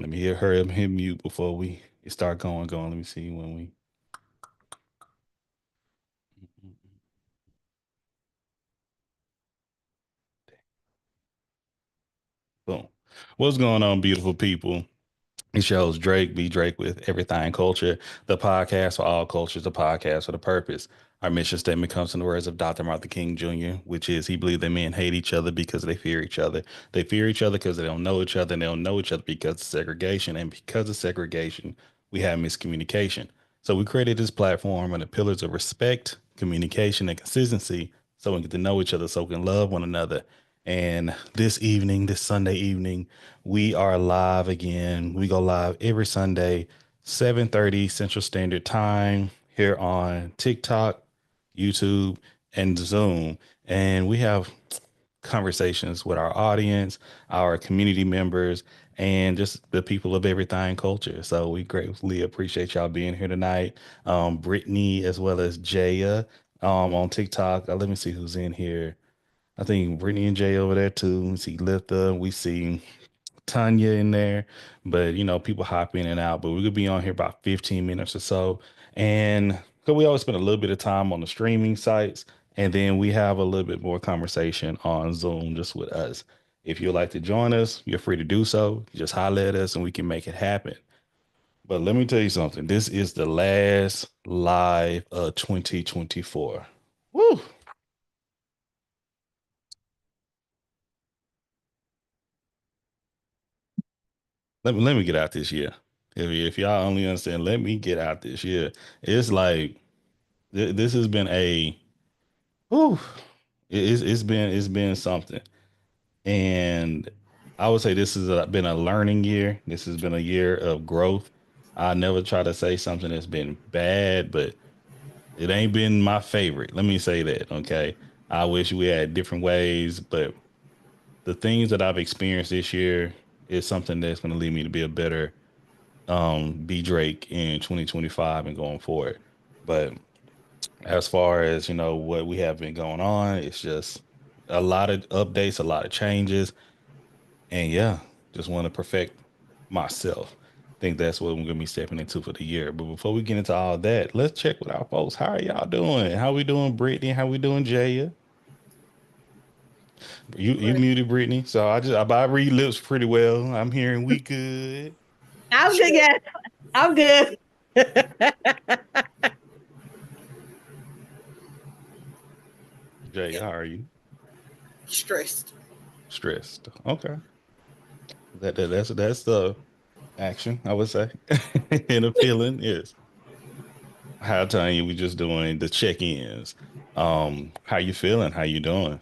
Let me hurry up and hit mute before we start going. Let me see when we. Boom. What's going on, beautiful people? It shows Drake, be Drake with Everything Culture, the podcast for all cultures, the podcast for the purpose. Our mission statement comes from the words of Dr. Martin King Jr., which is he believed that men hate each other because they fear each other. They fear each other because they don't know each other, and they don't know each other because of segregation. And because of segregation, we have miscommunication. So we created this platform on the pillars of respect, communication, and consistency so we get to know each other so we can love one another. And this evening, this Sunday evening, we are live again. We go live every Sunday, 7:30 Central Standard Time here on TikTok, YouTube, and Zoom. And we have conversations with our audience, our community members, and just the people of Everything Culture. So we greatly appreciate y'all being here tonight. Brittany as well as Jaya on TikTok. Let me see who's in here. I think Brittany and Jay over there too. We see Litha. We see Tanya in there, but people hop in and out. But we could be on here about 15 minutes or so. And because we always spend a little bit of time on the streaming sites, and then we have a little bit more conversation on Zoom just with us. If you'd like to join us, you're free to do so. Just holler at us and we can make it happen. But let me tell you something. This is the last live of 2024. Woo! Let me get out this year. If y'all only understand, let me get out this year. It's like this has been a whew, it's been something. And I would say this has been a learning year. This has been a year of growth. I never try to say something that's been bad, but it ain't been my favorite. Let me say that, okay? I wish we had different ways, but the things that I've experienced this year is something that's going to lead me to be a better B Drake in 2025 and going forward. But as far as what we have been going on, it's just a lot of updates, a lot of changes, and yeah, just want to perfect myself. Think that's what I'm gonna be stepping into for the year. But before we get into all that, let's check with our folks. How are y'all doing? How we doing, Brittany? How we doing, Jaya? You Right. muted Brittany, so I read lips pretty well. I'm hearing we good. I'm good. Sure. Yeah, I'm good. Jaya, Yep. how are you? Stressed. Stressed. Okay. That's the action, I would say. And a feeling is how Tanya, we just doing the check-ins. How you feeling? How you doing?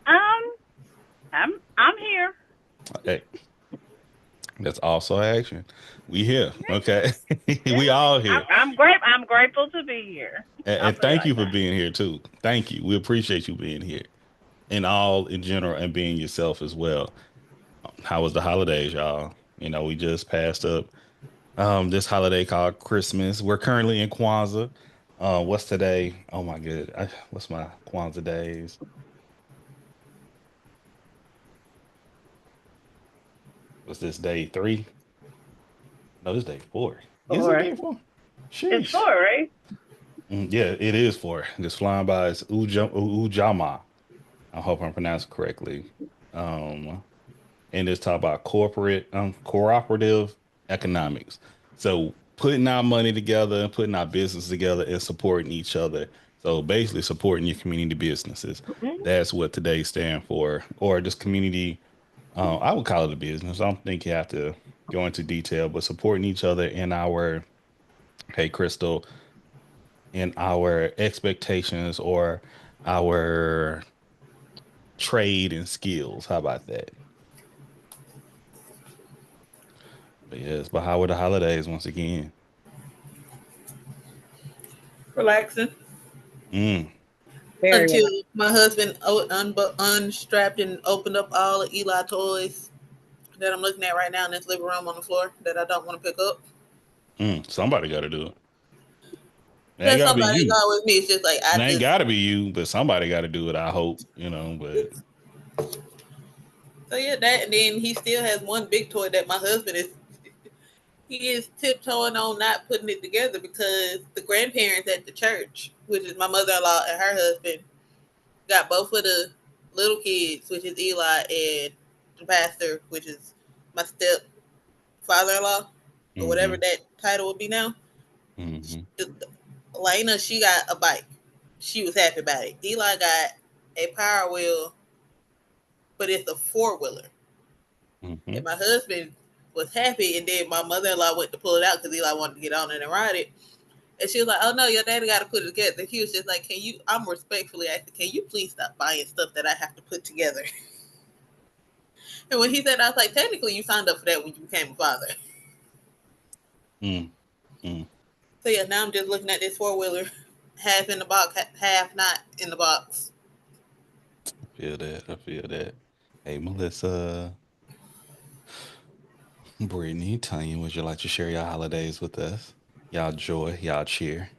Um, I'm here. Hey, that's also action. We here, okay? We Yeah, all here. I'm grateful to be here. I'll And put it thank like you for that. being here too. Thank you. We appreciate you being here and all in general and being yourself as well. How was the holidays, y'all? We just passed up this holiday called Christmas. We're currently in Kwanzaa. What's today? Oh my good. What's my Kwanzaa days? What's this day three? No, this day four. Is it Four. day four? It's Sheesh. four, right? Yeah, it is four. Just flying by. It's Ujama. I hope I'm pronouncing it correctly. Um, and it's talk about corporate, cooperative economics. So putting our money together and putting our business together and supporting each other. So basically supporting your community businesses. Mhm. That's what today stand for, or just community. I would call it a business. I don't think you have to go into detail, but supporting each other in our, hey, Crystal, in our expectations or our trade and skills. How about that? But yes, but how were the holidays once again? Relaxing. Mm, Very Until relaxed. my husband unstrapped and opened up all the Eli toys that I'm looking at right now in this living room on the floor that I don't want to pick up. somebody got to do it. It ain't There's got to be somebody you. going with me. It's just like It I ain't just got to be you, but somebody got to do it. I hope, but So yeah, that, and then he still has one big toy that my husband is tiptoeing on not putting it together because the grandparents at the church, which is my mother-in-law and her husband, got both of the little kids, which is Eli, and the pastor, which is my step father-in-law, or whatever that title would be now. Lena, she got a bike. She was happy about it. Eli got a Power Wheel, but it's a 4-wheeler. And my husband was happy, and then my mother-in-law went to pull it out because Eli wanted to get on it and ride it. And she was like, "Oh no, your daddy got to put it together." He was just like, "Can you?" I'm respectfully asking, "Can you please stop buying stuff that I have to put together?" And when he said, I was like, "Technically, you signed up for that when you became a father." So yeah, now I'm just looking at this 4-wheeler, half in the box, half not in the box. I feel that. Hey, Melissa, Brittany, Tanya, would you like to share your holidays with us? Y'all joy, y'all cheer.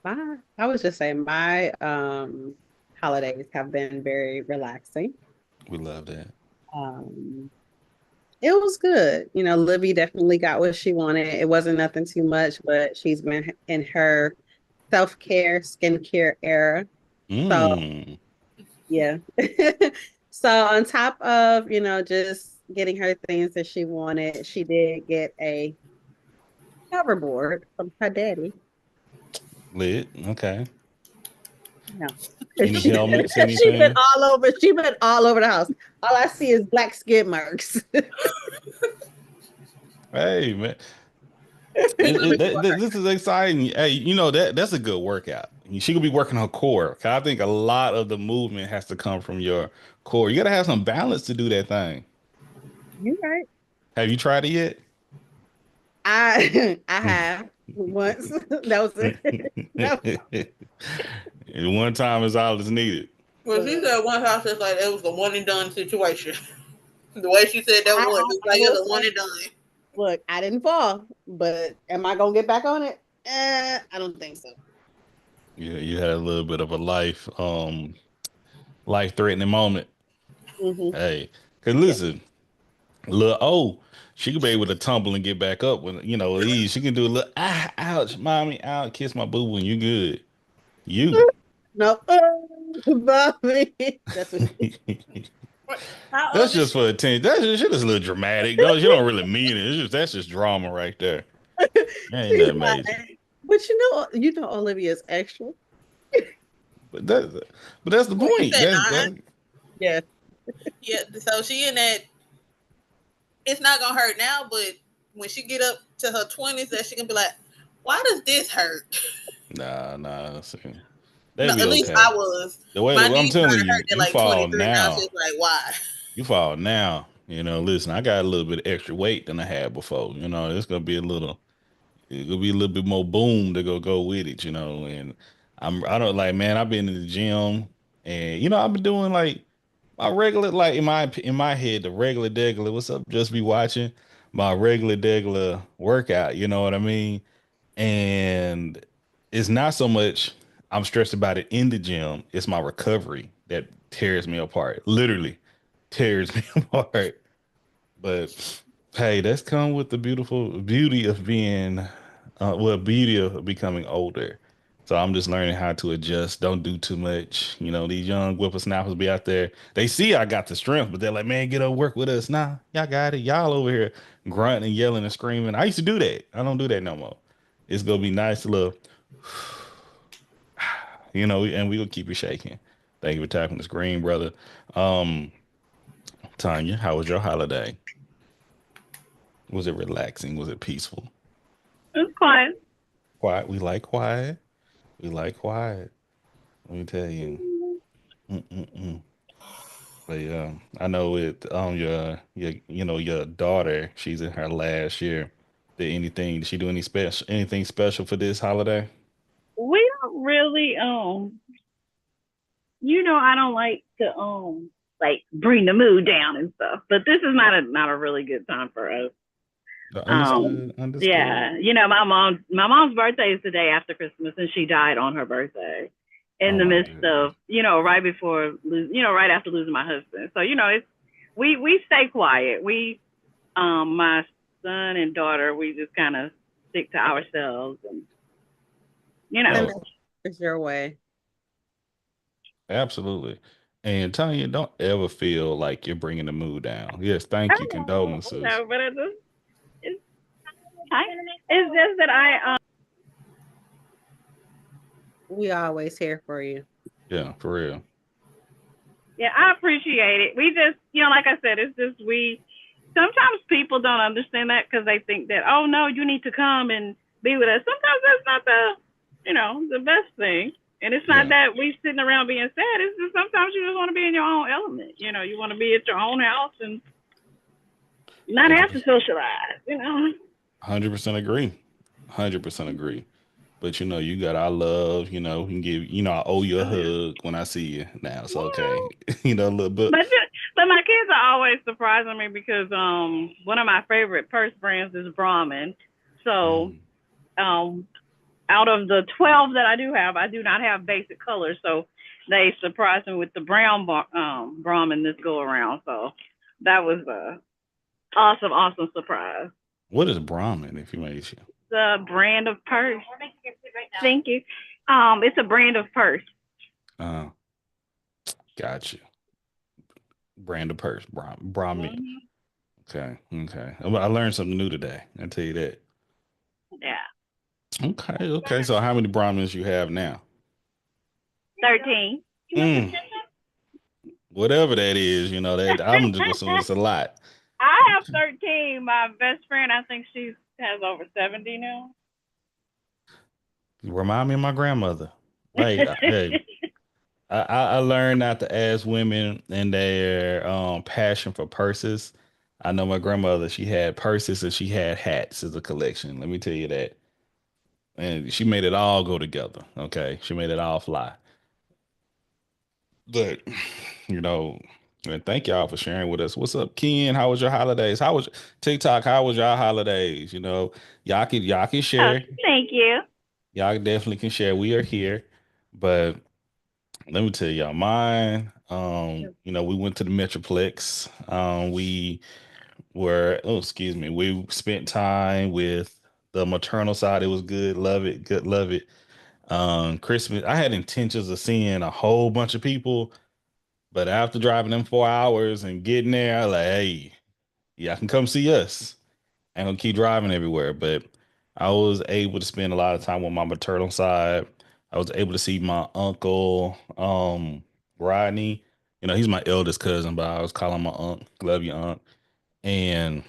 I was just saying my holidays have been very relaxing. We love that. It was good. You know, Livy definitely got what she wanted. It wasn't nothing too much, but she's been in her self-care, skincare era. So yeah. So on top of, you know, just getting her things that she wanted, she did get a hoverboard from her daddy. Lit. Okay. No. Any helmets, anything? She been all over the house. All I see is black skid marks. Hey, man. This is exciting. Hey, you know that's a good workout. She could be working her core. I think a lot of the movement has to come from your core. You got to have some balance to do that thing. You're right. Have you tried it yet? I have once. That was it. One time is all that's needed. Well, she said one house is like it was a one and done situation. The way she said that was like it was a one and done. Look, I didn't fall, but am I gonna get back on it? I don't think so. Yeah, you had a little bit of a life-threatening moment. Hey, cause listen, little she could be able to tumble and get back up when she can do a little ouch, mommy, out, kiss my boo when you good. You nope. Bobby. That's what that's just for attention. That's just a little dramatic. No, you don't really mean it. That's just drama right there. Ain't that amazing? But you know Olivia's extra. But that's the point. Yeah. Yeah. So she in that. It's not gonna hurt now, but when she get up to her 20s, that she can be like, "Why does this hurt?" Nah. No, at least I was. The way I'm telling you, you like fall now. Now she's like, why? You fall now. Listen, I got a little bit of extra weight than I had before. It's gonna be a little bit more boom to go with it. And I don't like, man. I've been in the gym, and I've been doing like my regular, like in my head, the regular degular. What's up? Just be watching my regular degular workout. You know what I mean? And it's not so much I'm stressed about it in the gym. It's my recovery that tears me apart. Literally tears me apart. But hey, that's come with the beauty of being, beauty of becoming older. So I'm just learning how to adjust. Don't do too much. These young whippersnappers be out there. They see I got the strength, but they're like, man, get up, work with us. Nah, y'all got it. Y'all over here grunting and yelling and screaming. I used to do that. I don't do that no more. It's gonna be nice to look, and we gonna keep it shaking. Thank you for tapping the screen, brother. Tanya, how was your holiday? Was it relaxing? Was it peaceful? It was quiet. Quiet. We like quiet. Let me tell you. But yeah, I know with your daughter, she's in her last year. Did she do anything special for this holiday? We don't really I don't like to like bring the mood down and stuff. But this is not a really good time for us. Understood. Yeah, my mom's birthday is the day after Christmas, and she died on her birthday in the midst of right before right after losing my husband. So we stay quiet. We my son and daughter, we just kind of stick to ourselves, and it's your way. Absolutely. And Tanya, don't ever feel like you're bringing the mood down. Yes, thank you. Condolences. No, but it's just that we always here for you. Yeah, for real. Yeah, I appreciate it. We just, like I said, it's just sometimes people don't understand that because they think that, oh no, you need to come and be with us. Sometimes that's not the best thing. And it's not that we sitting around being sad. It's just sometimes you just want to be in your own element. You want to be at your own house and not have to socialize, 100% agree. 100% agree. But you got our love, we can give, I owe you a hug when I see you now. It's okay. A little bit. But my kids are always surprising me because one of my favorite purse brands is Brahmin. So out of the 12 that I do not have basic colors. So they surprised me with the brown Brahmin this go around. So that was a awesome surprise. What is Brahmin, if you may say? The brand of purse. Thank you. It's a brand of purse. Gotcha. Brand of purse, Brahmin. Okay. I learned something new today. I tell you that. Yeah. Okay. So how many Brahmins you have now? 13. Whatever that is, that I'm just assuming it's a lot. I have 13. My best friend, I think she has over 70 now. Remind me of my grandmother. Hey, I learned not to ask women and their passion for purses. I know my grandmother, she had purses and she had hats as a collection. Let me tell you that. And she made it all go together. Okay. She made it all fly. But, and thank y'all for sharing with us. What's up, Ken? How was your holidays? How was TikTok? How was your holidays? Y'all can share. Oh, thank you. Y'all definitely can share. We are here. But let me tell y'all mine. We went to the Metroplex. We spent time with the maternal side. It was good. Love it. Good. Love it. Christmas, I had intentions of seeing a whole bunch of people, but after driving them 4 hours and getting there, I'm like, hey, y'all can come see us. I'm gonna keep driving everywhere. But I was able to spend a lot of time with my maternal side. I was able to see my uncle, Rodney. He's my eldest cousin, but I was calling my aunt. Love you, aunt. And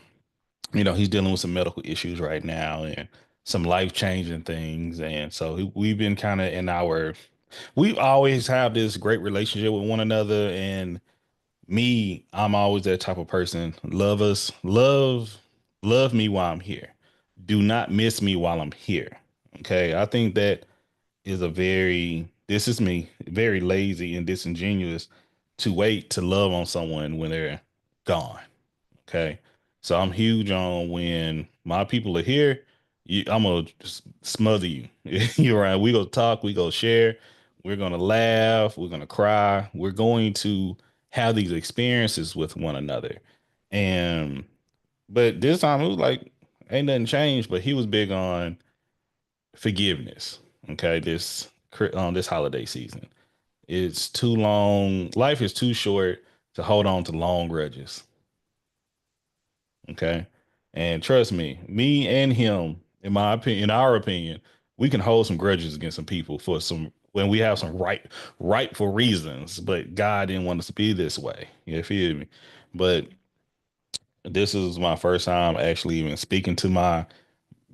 he's dealing with some medical issues right now and some life-changing things. And so we've been kind of we always have this great relationship with one another. And I'm always that type of person. Love me while I'm here. Do not miss me while I'm here. Okay. I think that is this is me, very lazy and disingenuous to wait to love on someone when they're gone. Okay. So I'm huge on when my people are here, I'm going to smother you. You're right. We go talk, we go share, we're going to laugh, we're going to cry, we're going to have these experiences with one another. But this time it was like, ain't nothing changed, but he was big on forgiveness. Okay. This holiday season. It's too long. Life is too short to hold on to long grudges. Okay. And trust me and him, in our opinion, we can hold some grudges against some people when we have some rightful reasons, but God didn't want us to be this way. You feel me? But this is my first time actually even speaking to my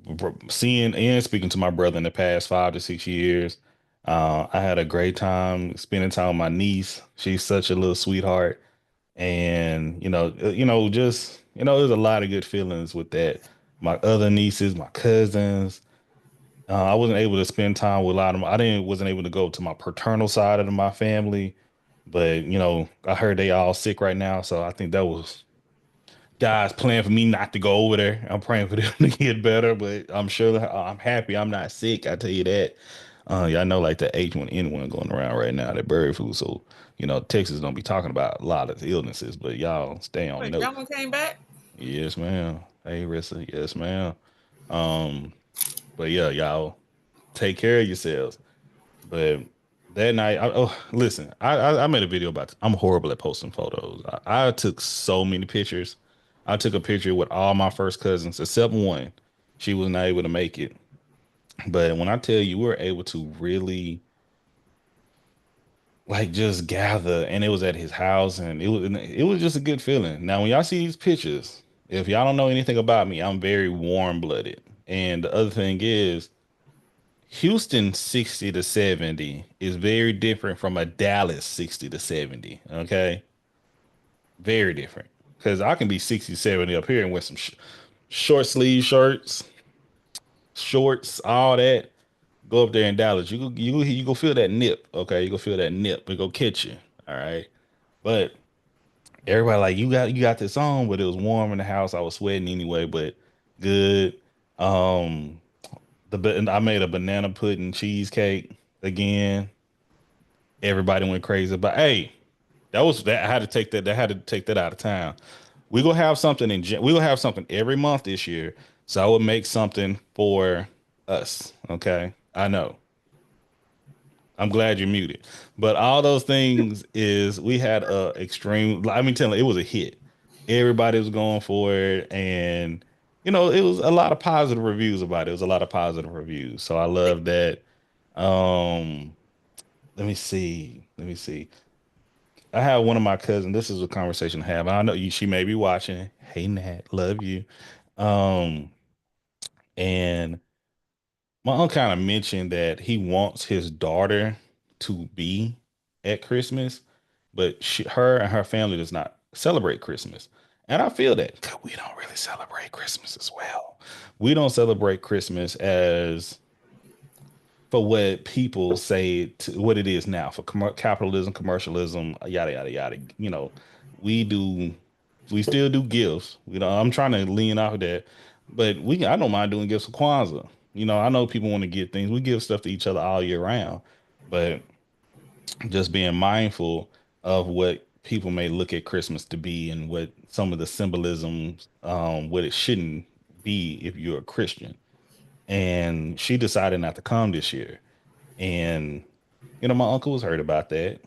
brother in the past 5 to 6 years. I had a great time spending time with my niece. She's such a little sweetheart. And, there's a lot of good feelings with that. My other nieces, my cousins, I wasn't able to spend time with a lot of them. Wasn't able to go to my paternal side of my family, but I heard they all sick right now. So I think that was God's plan for me not to go over there. I'm praying for them to get better, but I'm sure I'm happy I'm not sick. I tell you that. Yeah, I know like the H1N1 going around right now, that bird flu. So, Texas don't be talking about a lot of illnesses, but y'all stay on Wait, note. that one came back? Yes, ma'am. Hey, Rissa. Yes, ma'am. Um, but yeah, y'all take care of yourselves. But that night, listen, I made a video about I'm horrible at posting photos. I took so many pictures. I took a picture with all my first cousins except one. She was not able to make it. But when I tell you, we were able to really like just gather, and it was at his house, and it was just a good feeling. Now, when y'all see these pictures, if y'all don't know anything about me, I'm very warm blooded. And the other thing is, Houston 60 to 70 is very different from a Dallas 60 to 70. Okay. Very different. Because I can be 60, 70 up here and wear some short sleeve shirts, shorts, all that. Go up there in Dallas. You go feel that nip. Okay. You go feel that nip. It go catch you. All right. But everybody like, you got this on, but it was warm in the house. I was sweating anyway, but good. Um, I made a banana pudding cheesecake again. Everybody went crazy. But hey, that I had to take that. I had to take that out of town. We gonna have something we gonna have something every month this year. So I would make something for us. Okay, I know. I'm glad you're muted. But all those things is we had a extreme. I mean, telling it was a hit. Everybody was going for it, and it was a lot of positive reviews about it. It was a lot of positive reviews. So I love that. Um, let me see. Let me see. I have one of my cousins. This is a conversation I have. I know she may be watching. Hey Nat, love you. Um, and my uncle kind of mentioned that he wants his daughter to be at Christmas, but her and her family does not celebrate Christmas. And I feel that 'cause we don't really celebrate Christmas as well. We don't celebrate Christmas as for what people say what it is now for capitalism, commercialism, yada yada yada. We do, we still do gifts. I'm trying to lean off of that, but I don't mind doing gifts for Kwanzaa. I know people want to get things. We give stuff to each other all year round, but just being mindful of what people may look at Christmas to be and what some of the symbolisms, what it shouldn't be if you're a Christian. And she decided not to come this year. And my uncle was hurt about that.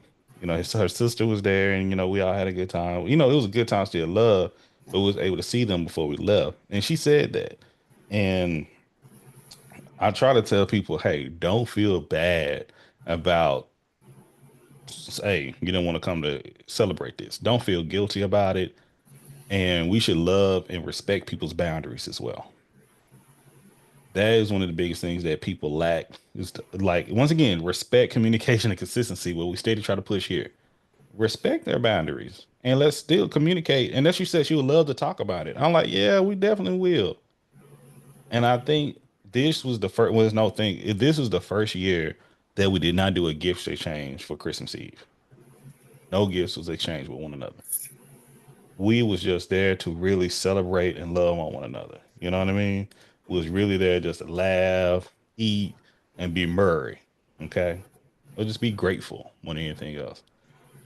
Her sister was there, and we all had a good time. It was a good time, still love, but we was able to see them before we left. And she said that. And I try to tell people, hey, don't feel bad about, hey, you don't want to come to celebrate this. Don't feel guilty about it. And we should love and respect people's boundaries as well. That is one of the biggest things that people lack is like, once again, respect, communication, and consistency. What we steady try to push here. Respect their boundaries and let's still communicate. And as she said, she would love to talk about it. I'm like, yeah, we definitely will. And I think this was the first, well, no thing. This was the first year that we did not do a gift exchange for Christmas Eve. No gifts was exchanged with one another. We was just there to really celebrate and love on one another. You know what I mean? We was really there just to laugh, eat, and be merry. Okay. Or just be grateful more than anything else.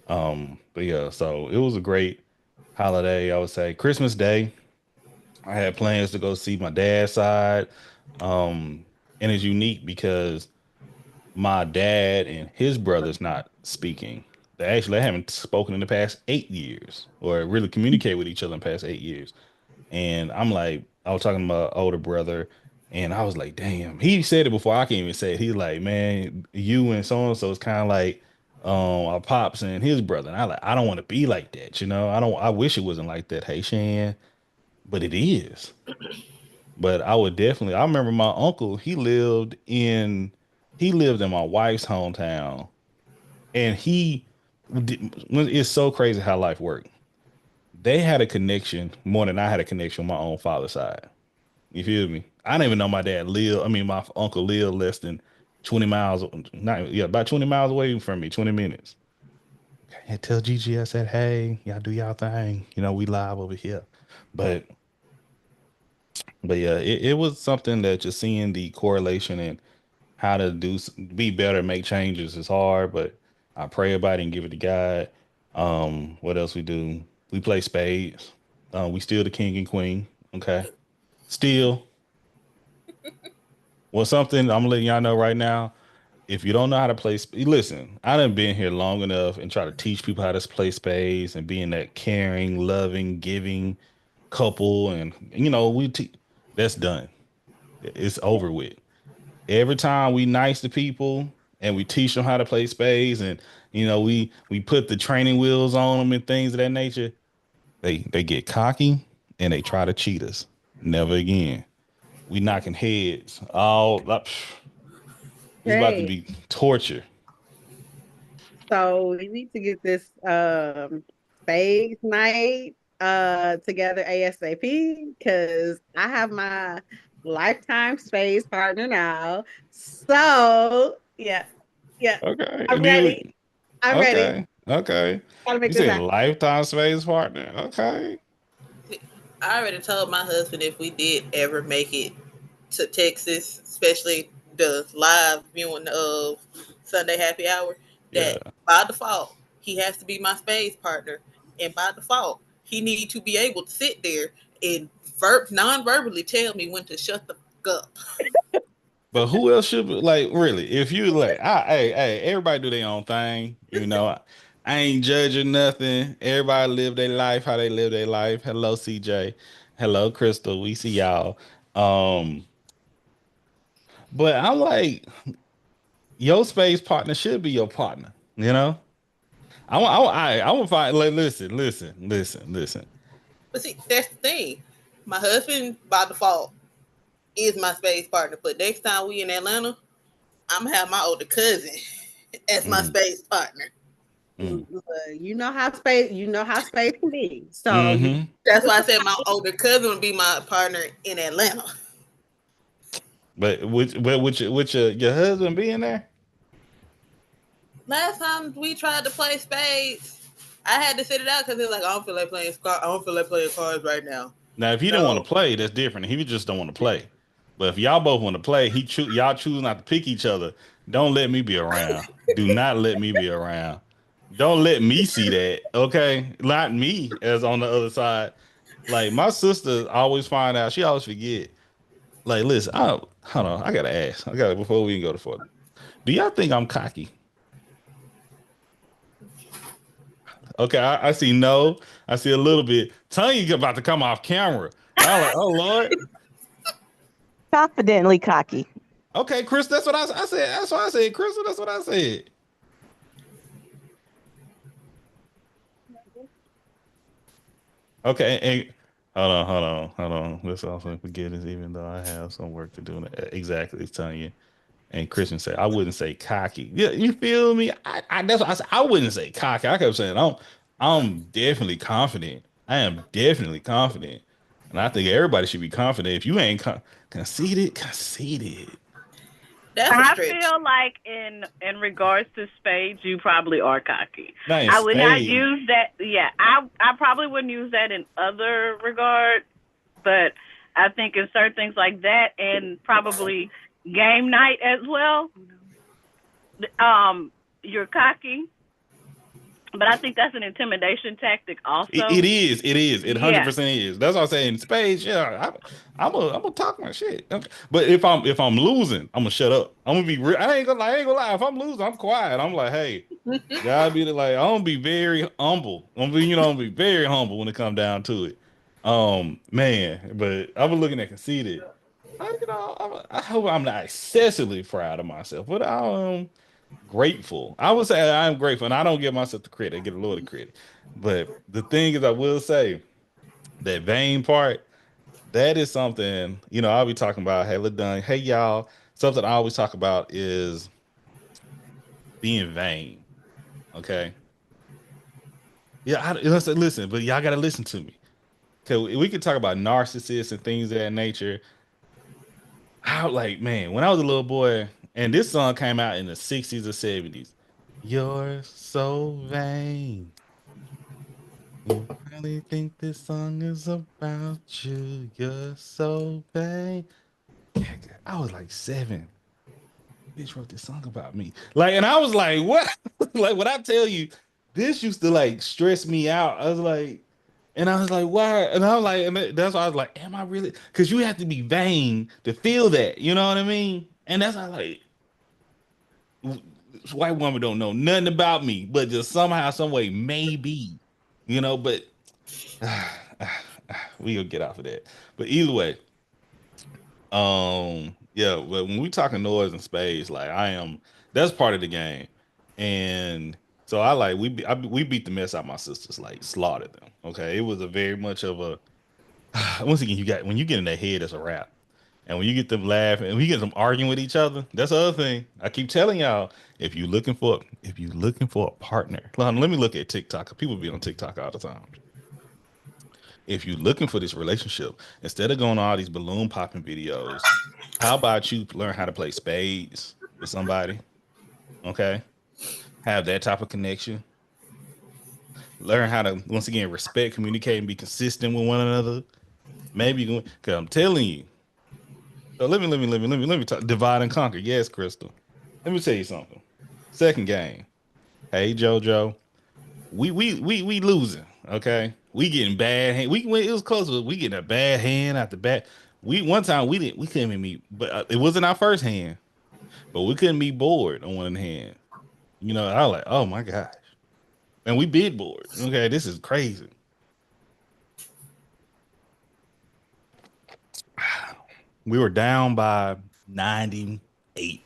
But yeah, so it was a great holiday. I would say Christmas Day. I had plans to go see my dad's side. And it's unique because my dad and his brother's not speaking. They haven't spoken in the past 8 years or really communicate with each other in the past 8 years. And I'm like, I was talking to my older brother, and I was like, damn. He said it before I can even say it. He's like, man, you and so and so is kind of like our pops and his brother. And I don't want to be like that, I wish it wasn't like that, hey Shan, but it is. But I remember my uncle, he lived in my wife's hometown, and it's so crazy how life worked. They had a connection more than I had a connection with my own father's side. You feel me? I didn't even know my dad lived. I mean, my uncle lived less than 20 miles, not yeah, about 20 miles away from me, 20 minutes. And tell Gigi I said, hey, y'all do y'all thing. We live over here. But yeah, it was something that just seeing the correlation and how to be better, make changes is hard, but I pray about it and give it to God. What else we do? We play spades. We still the king and queen. Okay. Still. Well, something I'm letting y'all know right now. If you don't know how to play, listen, I done been here long enough and try to teach people how to play spades and being that caring, loving, giving couple. And, that's done. It's over with. Every time we nice to people and we teach them how to play spades and, we put the training wheels on them and things of that nature, they get cocky and they try to cheat us. Never again. We knocking heads all up. It's about to Hey, be torture. so we need to get this spades night together ASAP because I have my lifetime spades partner now. So yeah, yeah, Okay. I'm ready. I'm ready. Okay. Okay. Gotta You make this said happen. lifetime space partner. Okay. I already told my husband if we did ever make it to Texas, especially the live viewing of Sunday Happy Hour, Yeah. that by default he has to be my space partner, and by default he need to be able to sit there and non-verbally tell me when to shut the fuck up. But who else should be like really? If you like, hey, everybody do their own thing. I ain't judging nothing. Everybody live their life how they live their life. Hello, CJ. Hello, Crystal. We see y'all. Um, but I'm like, your space partner should be your partner. You know, I want to find. Like, listen. But see, that's the thing. My husband by default is my space partner, but next time we in Atlanta, I'm gonna have my older cousin as my Mm, space partner. mm, You know how space can be. So you mm-hmm. That's why I said my older cousin would be my partner in Atlanta. But with your husband being there? Last time we tried to play spades, I had to sit it out because it's like I don't feel like playing I don't feel like playing cards right now. Now, if he didn't want to So play, that's different. He just don't want to play. But if y'all both want to play, y'all choose not to pick each other. Don't let me be around. Do not let me be around. Don't let me see that. Okay, not me as on the other side. Like my sister always find out. She always forget. Like, listen, hold on. I gotta ask. I gotta before we can go to further. Do y'all think I'm cocky? Okay, I see no. I see a little bit. Tanya about to come off camera. I'm like, oh Lord. Confidently cocky. Okay, Chris, that's what I said. That's what I said, Chris. That's what I said. Okay, and hold on. Let's also forget this, even though I have some work to do. Exactly, it's telling you. And Christian said, I wouldn't say cocky. Yeah, you feel me? That's what I said. I wouldn't say cocky. I kept saying, I'm definitely confident. I am definitely confident. And I think everybody should be confident. If you ain't conceited. that's a I stretch. feel like in regards to spades, you probably are cocky. Not in I would not spades. use that. Yeah, I probably wouldn't use that in other regards, but I think in certain things like that, and probably game night as well, you're cocky. But I think that's an intimidation tactic, It, also. it is. It is. It Yeah. 100% is. That's what I'm saying. Spades, yeah. I'm gonna talk my shit. Okay. But if I'm losing, I'm gonna shut up. I'm gonna be real. I ain't gonna lie. If I'm losing, I'm quiet. I'm like, hey, gotta be like, I'm gonna be very humble. I'm gonna be very humble when it come down to it. Man, but I was looking at conceited. I hope I'm not excessively proud of myself, but I'm grateful. I would say I'm grateful, and I don't give myself the credit. I get a little of credit. But the thing is, I will say that vain part, that is something, I'll be talking about, hey, done. Hey, y'all. Something I always talk about is being vain. Okay. Yeah, listen, but y'all got to listen to me. Okay. We could talk about narcissists and things of that nature. I like, man, when I was a little boy, and this song came out in the 60s or 70s. You're so vain. You really think this song is about you? You're so vain. I was like 7. bitch wrote this song about me. Like, and I was like, what? Like, when I tell you, this used to like stress me out. I was like, and I was like, why? And I was like, and that's why I was like, am I really? Because you have to be vain to feel that. You know what I mean? And that's why, like, this white woman don't know nothing about me, but just somehow, some way, maybe, you know. But we'll get off of that. But either way, yeah. But when we talking noise and space, like that's part of the game, and so I like we beat the mess out of my sisters, like slaughtered them. Okay, it was a very much of a once again when you get in their head, it's a wrap. And when you get them laughing and we get them arguing with each other, that's the other thing. I keep telling y'all, if you're looking for a partner, let me look at TikTok. People be on TikTok all the time. If you're looking for this relationship, instead of going to all these balloon popping videos, how about you learn how to play spades with somebody? Okay. Have that type of connection. Learn how to, once again, respect, communicate, and be consistent with one another. Maybe because I'm telling you. So let me talk divide and conquer. Yes, Crystal. Let me tell you something. Second game. Hey Jojo. We losing. Okay. We getting bad hand. It was close. We getting a bad hand at the back. One time we couldn't even meet, but it wasn't our first hand. But we couldn't be bored on one hand. You know, I was like, oh my gosh. And we bid board. Okay, this is crazy. We were down by 98.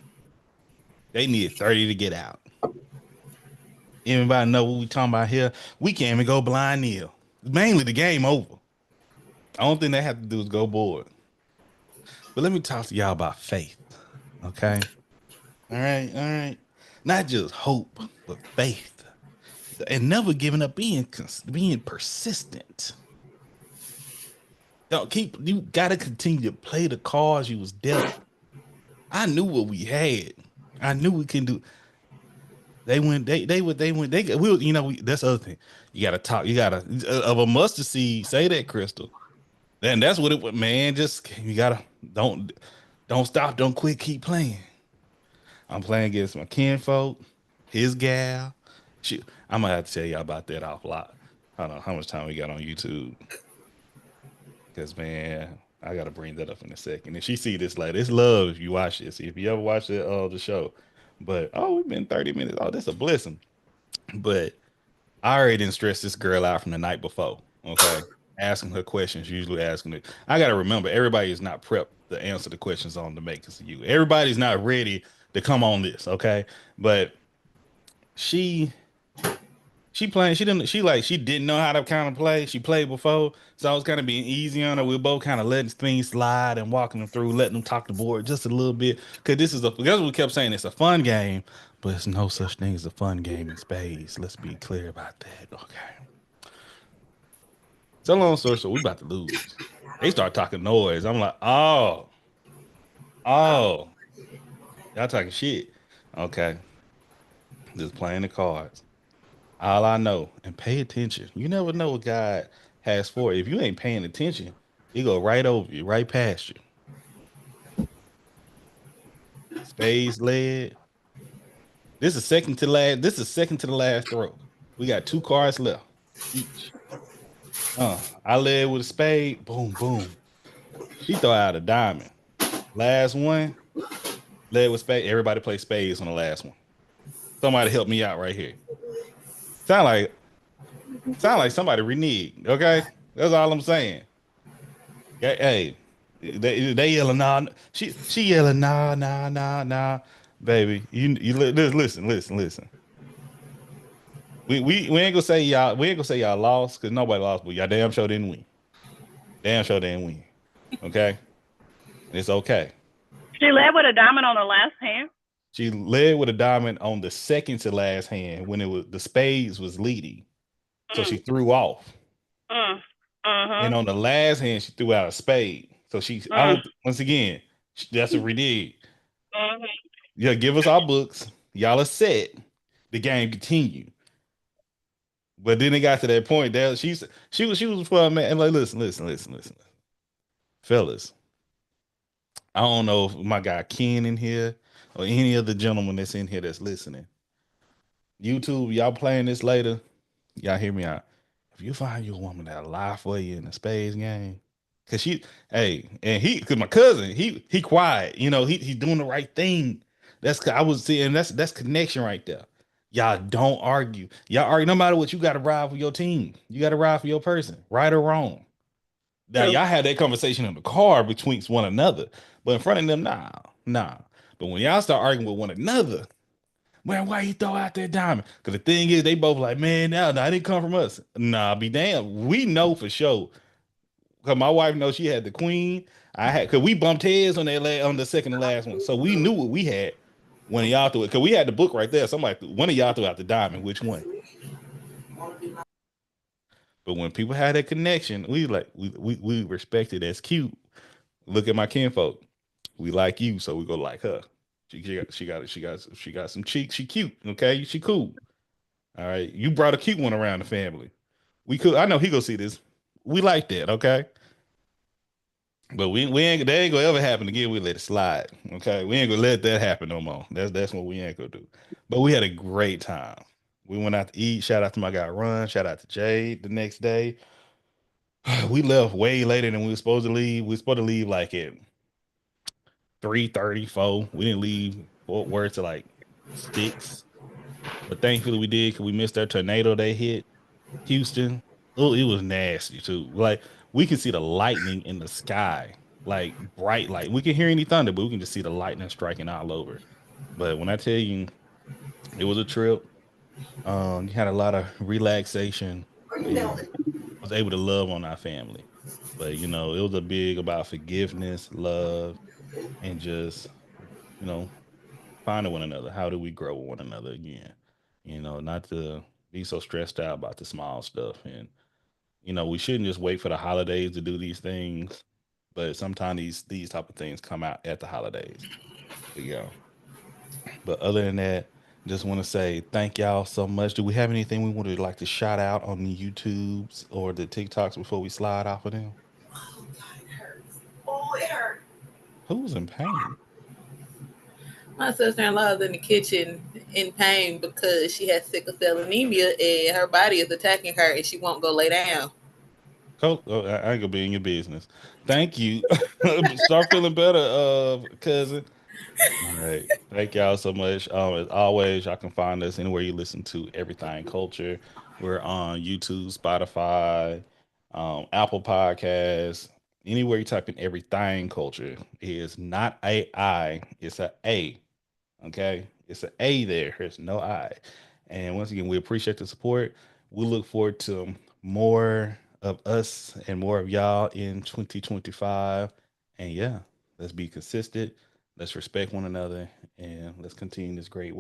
They needed 30 to get out. Anybody know what we talking about here? We can't even go blind nil. Mainly the game over. The only thing they have to do is go board. But let me talk to y'all about faith. Okay. All right. Not just hope, but faith. And never giving up, being persistent. You gotta continue to play the cards you was dealt. I knew what we had. I knew we can do. They went. That's the other thing. You gotta talk. You gotta of a mustard seed. Say that, Crystal. And that's what it was, man. Just you gotta don't stop. Don't quit. Keep playing. I'm playing against my kinfolk, his gal. I'm gonna have to tell y'all about that off lot. I don't know how much time we got on YouTube. Because man, I gotta bring that up in a second. If she see this later, it's love if you watch this. If you ever watch the show. But we've been 30 minutes. Oh, that's a blessing. But I already didn't stress this girl out from the night before. Okay. Asking her questions, usually asking it. I gotta remember everybody is not prepped to answer the questions on the makers of you. Everybody's not ready to come on this, okay? But she playing, she didn't know how to kind of play. She played before, so I was kind of being easy on her. We were both kind of letting things slide and walking them through, letting them talk the board just a little bit. Because that's what we kept saying. It's a fun game, but it's no such thing as a fun game in spades. Let's be clear about that. Okay. So long story short, we about to lose. They start talking noise. I'm like, oh, y'all talking shit. Okay. Just playing the cards. All I know, and pay attention. You never know what God has for you. If you ain't paying attention, he go right over you, right past you. Spades led. This is second to the last throw. We got 2 cards left each. I led with a spade. Boom, boom. She throw out a diamond. Last one, led with spade. Everybody play spades on the last one. Somebody help me out right here. Sound like somebody reneged. Okay, that's all I'm saying. Hey, they yelling nah. She yelling nah, baby. You listen. We ain't gonna say y'all. We ain't gonna say y'all lost because nobody lost, but y'all damn sure didn't win. Okay, it's okay. She led with a diamond on the last hand. She led with a diamond on the second to last hand when it was the spades was leading. So she threw off. And on the last hand, she threw out a spade. So once again, that's a renege. Yeah, give us our books. Y'all are set. The game continued. But then it got to that point that she was for a man. And like, listen. Fellas, I don't know if my guy Ken in here. or any of the gentlemen that's in here that's listening. YouTube, y'all playing this later. Y'all hear me out. If you find you a woman that'll lie for you in a spades game, cause cause my cousin, he quiet, he's doing the right thing. I was seeing that's connection right there. Y'all don't argue. Y'all argue no matter what. You got to ride for your team. You got to ride for your person, right or wrong. Now y'all had that conversation in the car between one another, but in front of them, nah. But when y'all start arguing with one another, man, why you throw out that diamond? Because the thing is, they both like, man, no, it didn't come from us. Nah, be damn. We know for sure. Because my wife knows she had the queen. Because we bumped heads on the second to last one. So we knew what we had when y'all threw it. Because we had the book right there. One of y'all threw out the diamond. Which one? But when people had that connection, we respect it as cute. Look at my kinfolk. We like you, so we go like her. She got some cheeks. She cute. Okay, she cool. All right, you brought a cute one around the family. We could. I know he gonna see this. We like that. Okay, but we ain't. That ain't gonna ever happen again. We let it slide. Okay, we ain't gonna let that happen no more. That's what we ain't gonna do. But we had a great time. We went out to eat. Shout out to my guy Ron. Shout out to Jade. The next day, we left way later than we were supposed to leave. We were supposed to leave like at 3:34. We didn't leave Fort Worth to like 6. But thankfully we did because we missed that tornado they hit Houston. Oh, it was nasty too. Like we can see the lightning in the sky, like bright light. We can hear any thunder, but we can just see the lightning striking all over. But when I tell you, it was a trip. You had a lot of relaxation. Was able to love on our family, but it was a big about forgiveness, love, and just finding one another. How do we grow one another again? Not to be so stressed out about the small stuff. And we shouldn't just wait for the holidays to do these things, but sometimes these type of things come out at the holidays. But other than that, just want to say thank y'all so much. Do we have anything we would like to shout out on the YouTubes or the TikToks before we slide off of them? Oh God, it hurts. Oh, it hurts. Who's in pain? My sister-in-law is in the kitchen in pain because she has sickle cell anemia and her body is attacking her and she won't go lay down. Oh, I ain't gonna be in your business. Thank you. Start feeling better, cousin. All right. Thank y'all so much. As always, y'all can find us anywhere you listen to Everything Culture. We're on YouTube, Spotify, Apple Podcasts. Anywhere you type in Everything Culture, it is not AI, it's a A. Okay, it's an A there. There's no I. And once again, we appreciate the support. We look forward to more of us and more of y'all in 2025. And yeah, let's be consistent. Let's respect one another and let's continue this great way.